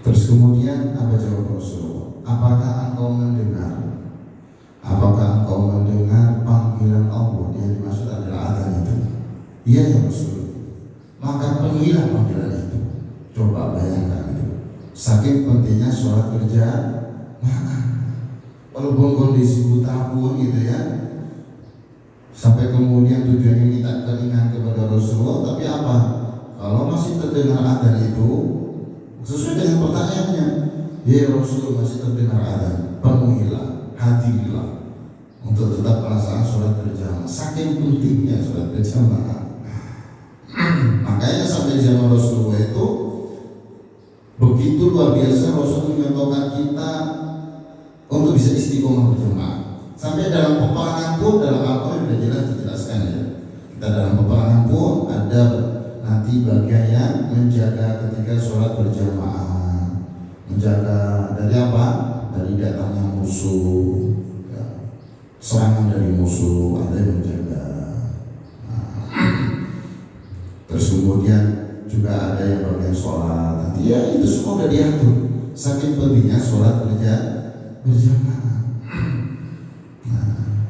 Terus kemudian apa jawab Rasulullah? Apakah engkau mendengar? Apakah engkau mendengar panggilan Allah? Yang dimaksud adalah adzan itu. Iya ya Rasul. Maka penuhilah panggilan itu. Coba bayangkan itu. Saking pentingnya sholat berjamaah. Walaupun kondisi buta pun gitu ya. Sampai kemudian tujuannya minta keringanan kepada Rasulullah. Tapi apa? Kalau masih terdengar adzan itu, sesuai dengan pertanyaannya, ya Rasul masih terdengar adzan, penuhilah, hadirilah untuk tetap melaksanakan sholat berjamaah. Saking pentingnya sholat berjamaah. Makanya sampai zaman Rasulullah itu begitu luar biasa Rasul mencontohkan kita untuk bisa istiqomah berjamaah. Sampai dalam peperangan pun dalam Al-Quran sudah jelas dijelaskan ya. Kita dalam peperangan pun ada nanti bagian yang menjaga ketika sholat berjamaah, menjaga dari apa? Dari datangnya musuh, ya. Serangan dari musuh ada yang menjaga. Terus kemudian juga ada yang bagian sholat nanti ya itu semua sudah diatur. Saking pentingnya sholat berjamaah.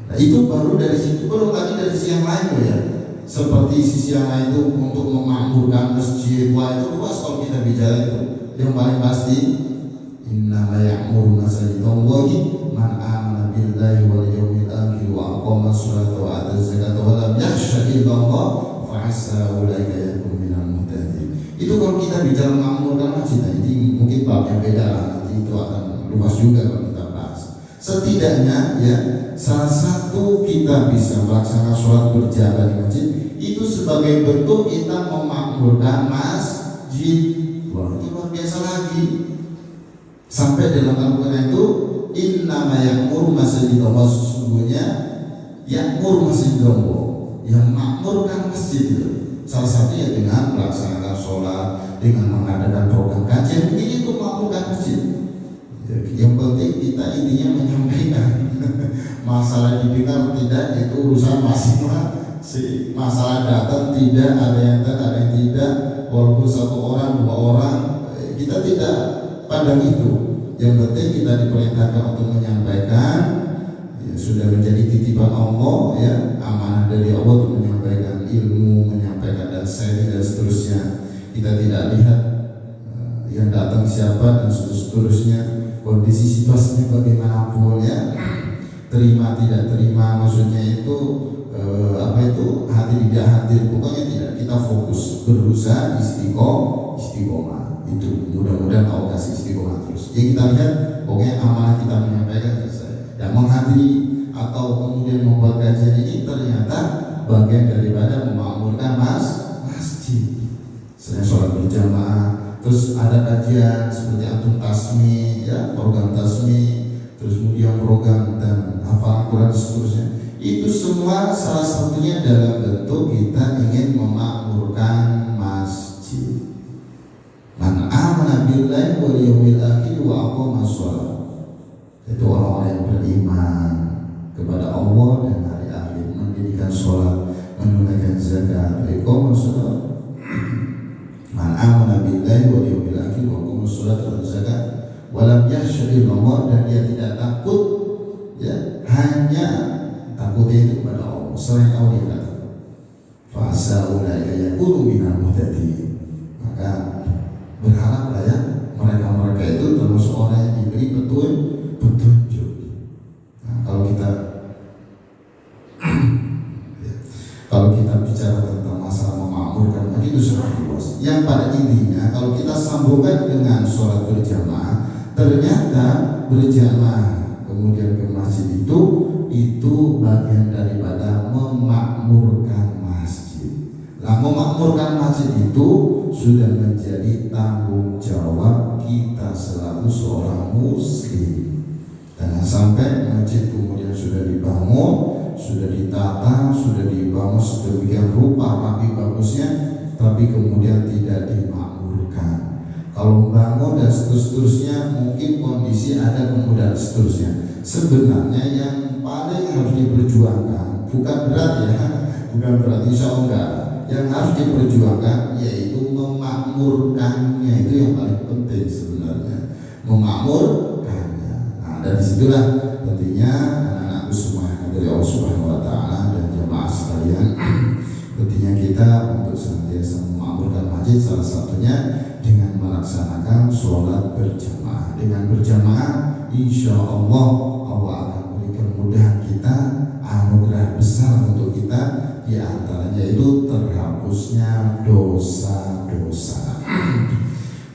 Nah, itu baru dari situ, belum lagi dari sisi yang lain loh ya. Seperti sisi yang lain itu untuk memakmurkan masjid, wah itu luas kalau kita bicara itu. Yang paling pasti, innama ya'muru masajidallahi man amana billahi wal yawmil akhir wa aqama sholata wa ata zakata wa lam yakhsha illallah fa asa ulaika yakunu minal muhtadin. Itu kalau kita bicara memakmurkan masjid, nah ini mungkin bab yang beda lah, nanti itu akan luas juga kalau kita bahas. Setidaknya ya, salah satu kita bisa melaksanakan sholat berjamaah di masjid itu sebagai bentuk kita memakmurkan masjid. Wah, itu luar biasa lagi. Sampai dalam Al-Quran itu innama ya'muru masjidallah, sesungguhnya ya'muru masjidallah, yang makmurkan masjid itu salah satunya dengan melaksanakan sholat, dengan mengadakan program kajian, ini untuk makmurkan masjid. Yang penting kita intinya menyampaikan. Masalah didengar tidak itu urusan masing-masing. Masalah datang tidak, ada yang datang, ada yang tidak. Walaupun satu orang, dua orang, kita tidak pandang itu. Yang penting kita diperintahkan untuk menyampaikan. Ya, sudah menjadi titipan Allah ya, amanah dari Allah untuk menyampaikan ilmu, menyampaikan dan sharing dan seterusnya. Kita tidak lihat yang datang siapa dan seterusnya. Kondisi situasinya bagaimanapun ya, terima tidak terima, maksudnya itu hadir tidak hadir, pokoknya tidak, kita fokus berusaha istiqomah itu, mudah-mudahan Allah kasih istiqomah terus. Ya kita lihat pokoknya amanah kita menyampaikan selesai. Yang menghadiri atau kemudian membuat kajian ini ternyata bagian daripada memakmurkan masjid. Selain sholat berjamaah, terus ada kajian seperti antum tasmi ya, program tasmi, terus kemudian program dan hafal Quran seterusnya. Itu semua salah satunya dalam bentuk kita ingin memakmurkan masjid. Man amana billahi wal yawmil akhir wa aqama shalah. Itu orang-orang yang beriman kepada Allah dan hari akhir, mendirikan sholat, menunaikan zakat, iqamah shalah. Man amana billahi wal yawmil akhir wa aqama sholata wa zakat wa lam yakhsha illallah, dan dia tidak takut ya, hanya takutnya itu kepada Allah, selain Allah dia takut. Fa asa ulaika yakunu minal muhtadin. Maka berharaplah ya mereka-mereka itu termasuk orang yang diberi petunjuk. Nah, kalau kita bicara tentang masalah memakmurkan, itu sangat luas. Yang pada intinya kalau kita sambungkan dengan sholat berjamaah, ternyata berjamaah kemudian ke masjid itu bagian daripada memakmurkan masjid. Nah, memakmurkan masjid itu sudah menjadi tanggung jawab kita selaku seorang muslim. Jangan sampai masjid kemudian sudah dibangun, sudah ditata, sudah tapi kemudian tidak dimakmurkan. Kalau bangun dan seterusnya mungkin kondisi ada kemudahan seterusnya. Sebenarnya yang paling harus diperjuangkan bukan berat ya, bukan berat, insya Allah enggak. Yang harus diperjuangkan yaitu memakmurkannya, itu yang paling penting sebenarnya, memakmurkannya. Nah, dari situlah pentingnya anak-anakku semua dari Allah Subhanahu Wa Taala dan jamaah sekalian, pentingnya kita untuk senantiasa memakmurkan masjid, salah satunya dengan melaksanakan sholat berjamaah. Dengan berjamaah, insya Allah Allah akan beri kemudahan kita, anugerah besar untuk kita, di antaranya itu terhapusnya dosa-dosa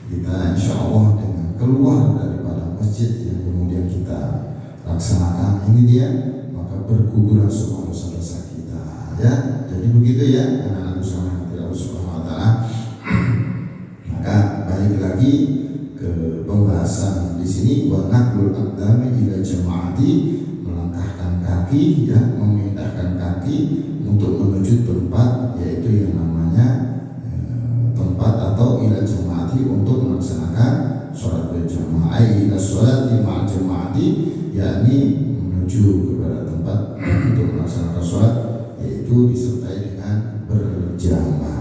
kita, insya Allah dengan keluar daripada masjid yang kemudian kita laksanakan ini dia, maka berguguran semua dosa-dosa kita ya. Jadi begitu ya anak-anak usaha Allah Subhanahu Wa Taala. Maka balik lagi ke pembahasan di sini, wa naqlul aqdami ila jama'ati, melangkahkan kaki ya, memindahkan kaki untuk menuju tempat, yaitu yang namanya tempat atau ila jama'ati, untuk melaksanakan sholat berjamaah, ila sholati ma'al jama'ati, yakni menuju kepada tempat untuk melaksanakan sholat, yaitu disertai dengan berjamaah.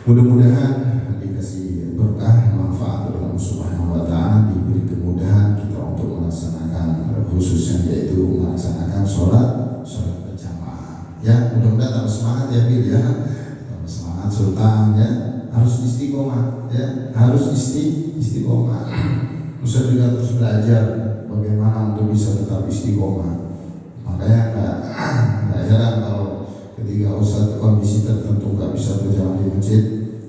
Mudah-mudahan dikasih berkah, manfaat dari Allah Subhanahu Wa Taala, diberi kemudahan kita untuk melaksanakan, khususnya yaitu melaksanakan sholat berjamaah. Ya, mudah-mudahan tambah semangat ya Bil ya, tambah semangat Sultan ya, harus istiqomah ya, harus istiqomah. Ustaz juga terus belajar bagaimana untuk bisa tetap istiqomah. Makanya nggak heran kalau ketika Ustaz kondisi tertentu nggak bisa berjamaah di masjid,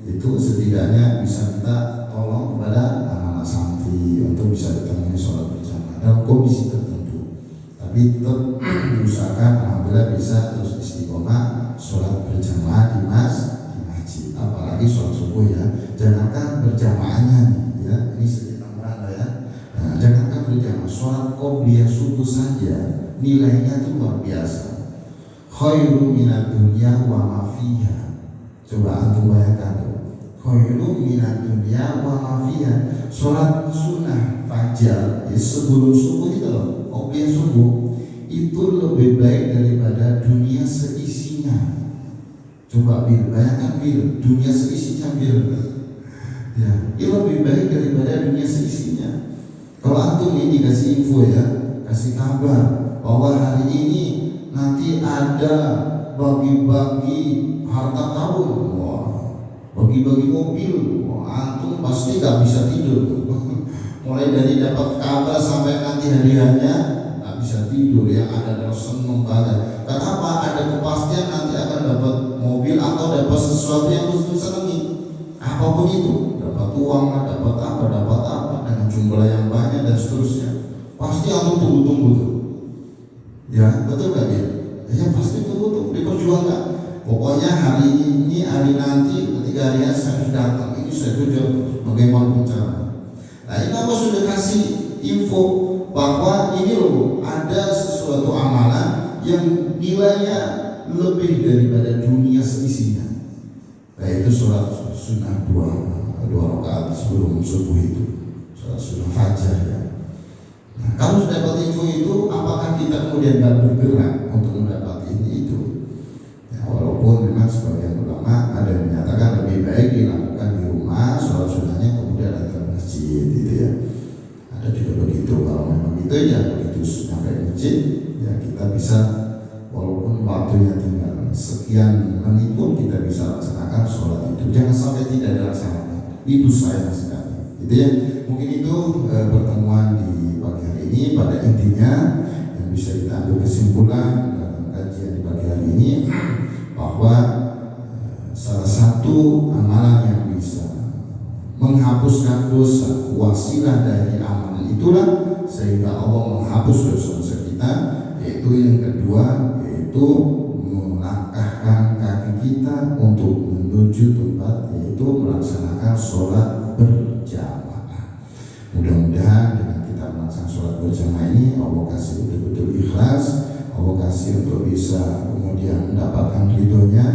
itu setidaknya bisa minta tolong kepada anak-anak santri untuk bisa ditemani sholat berjamaah dalam kondisi tertentu. Tapi tetap diusahakan alhamdulillah bisa terus istiqomah sholat berjamaah di masjid, apalagi sholat subuh ya. Jangankan berjamaahnya ya, ini sedikit tambahan ya. Nah, jangankan berjamaah, sholat qobliyah subuh saja nilainya itu luar biasa. Khairu minad dunya wa ma fiha. Coba antum bayangkan tuh. Khairu minad dunya wa ma fiha. Sholat sunnah fajar sebelum subuh itu loh, qobliyah subuh, itu lebih baik daripada dunia seisinya. Coba Bil, bayangkan Bil, dunia seisinya Bil. Ya, itu lebih baik daripada dunia seisinya. Kalau antum ini dikasih info ya, kasih kabar bahwa hari ini nanti ada bagi-bagi harta karun, wah, bagi-bagi mobil, wah, antum pasti gak bisa tidur. Mulai dari dapat kabar sampai nanti hari-harinya gak bisa tidur, yang ada adalah seneng banget. Kenapa? Ada kepastian nanti akan dapat mobil atau dapat sesuatu yang harus disenangi, apapun itu, dapat uang, dapat apa dengan jumlah yang banyak dan seterusnya. Pasti antum tunggu-tunggu tuh. Ya, betul gak ya? Ya pasti tunggu diperjuangkan. Pokoknya hari ini, hari nanti, ketika hari saya harus datang. Ini saya tujuh bagaimana cara. Nah, ini apa sudah kasih info bahwa ini loh ada sesuatu amalan yang nilainya lebih daripada dunia seisinya. Nah, itu sholat sunnah dua rakaat sebelum subuh itu, sholat sunnah fajar ya. Nah, kalau sudah dapat info itu, apakah kita kemudian tidak bergerak untuk mendapat ini itu? Ya, walaupun memang sebagian ulama ada yang menyatakan lebih baik dilakukan di rumah, sholat sunnahnya kemudian datang ke masjid, gitu ya. Ada juga begitu. Kalau memang itu ya begitu sampai masjid, ya kita bisa, walaupun waktunya tinggal sekian menit pun kita bisa laksanakan sholat itu. Jangan sampai tidak dilaksanakan. Itu sayang sekali. Gitu ya. Mungkin itu pertemuan di pagi hari ini. Pada intinya yang bisa kita ambil kesimpulan dalam kajian di pagi hari ini, bahwa salah satu amalan yang bisa menghapuskan dosa, wasilah dari amalan itulah sehingga Allah menghapus dosa-dosa kita, yaitu yang kedua, yaitu melangkahkan kaki kita untuk menuju tempat, yaitu melaksanakan sholat berjamaah. Mudah-mudahan dengan kita melaksanakan sholat berjamaah ini, Allah kasih betul-betul ikhlas, Allah kasih untuk bisa kemudian mendapatkan ridhonya,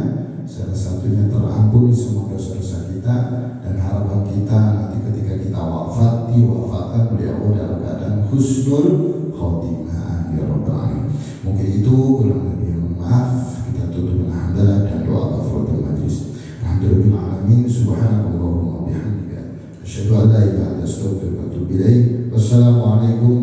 salah satunya terampuni semua dosa-dosa kita, dan harapan kita nanti ketika kita wafat, diwafatkan oleh Allah dalam keadaan husnul khotimah ya rabbal alamin. Mungkin itu kurang lebih, yang maaf. Kita tutup dengan hamdalah dan doa kafaratul majlis. Alhamdulillahil alamin, subhanakallahumma wa bihamdika asyhadu an la ilaha illa anta astaghfiruka wa atubu ilaik. Wassalamualaikum